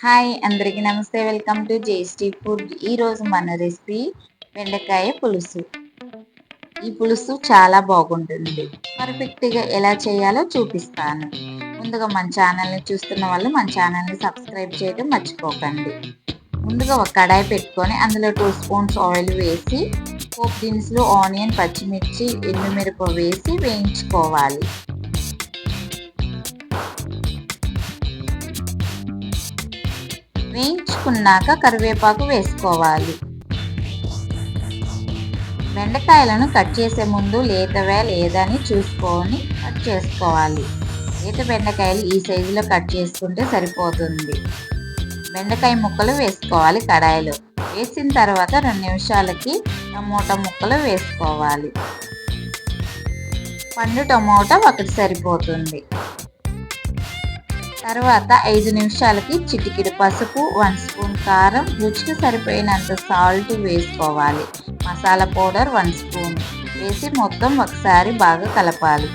Hi అందరికీ నమస్తే. Welcome to Zesty food. ఈరోజు మన రెసిపీ బెండకాయ పులుసు. ఈ పులుసు చాలా బాగుంటుంది. పర్ఫెక్ట్గా ఎలా చేయాలో చూపిస్తాను. ముందుగా మన ఛానల్ని చూస్తున్న వాళ్ళు మన ఛానల్ని సబ్స్క్రైబ్ చేయడం మర్చిపోకండి. ముందుగా ఒక కడాయి పెట్టుకొని అందులో 2 స్పూన్స్ ఆయిల్ వేసి పోపు దినుసులు, ఆనియన్, పచ్చిమిర్చి, ఎండుమిరప వేసి వేయించుకోవాలి. వేయించుకున్నాక కరివేపాకు వేసుకోవాలి. బెండకాయలను కట్ చేసే ముందు లేతవే లేదని చూసుకొని కట్ చేసుకోవాలి. లేత బెండకాయలు ఈ సైజులో కట్ చేసుకుంటే సరిపోతుంది. బెండకాయ ముక్కలు వేసుకోవాలి. కడాయిలో వేసిన తర్వాత 2 నిమిషాలకి టమోటా ముక్కలు వేసుకోవాలి. పండు టమోటా ఒకటి సరిపోతుంది. తర్వాత 5 నిమిషాలకి చిటికెడు పసుపు, 1 స్పూన్ కారం, రుచికి సరిపోయినంత సాల్ట్ వేసుకోవాలి. మసాలా పౌడర్ 1 స్పూన్ వేసి మొత్తం ఒకసారి బాగా కలపాలి.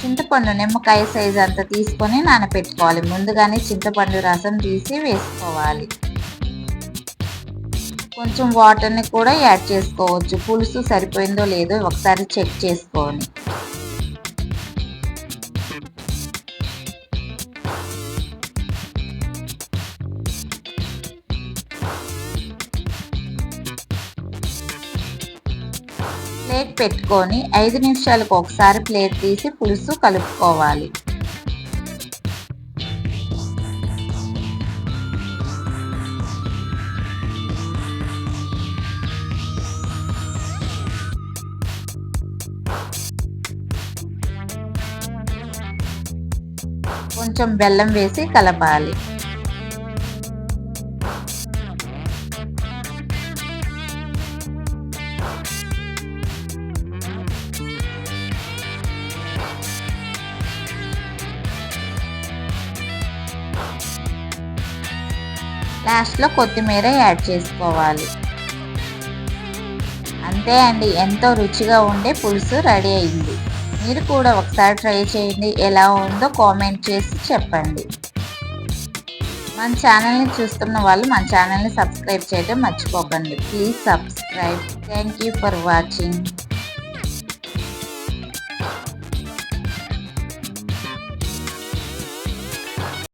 చింతపండు నిమ్మకాయ సైజు అంతా తీసుకొని నానబెట్టుకోవాలి. ముందుగానే చింతపండు రసం తీసి వేసుకోవాలి. కొంచెం వాటర్ని కూడా యాడ్ చేసుకోవచ్చు. పులుసు సరిపోయిందో లేదో ఒకసారి చెక్ చేసుకొని. ప్లేట్ పెట్టుకొని 5 నిమిషాలకు ఒకసారి ప్లేట్ తీసి పులుసు కలుపుకోవాలి. కొంచెం బెల్లం వేసి కలపాలి. లాస్ట్లో కొత్తిమీర యాడ్ చేసుకోవాలి. అంతే అండి, ఎంతో రుచిగా ఉండే పులుసు రెడీ అయింది. మీరు కూడా ఒకసారి ట్రై చేయండి. ఎలా ఉందో కామెంట్ చేసి చెప్పండి. మన ఛానల్ని చూస్తున్న వాళ్ళు మన ఛానల్ని సబ్స్క్రైబ్ చేయడం మర్చిపోకండి. Please subscribe. Thank you for watching.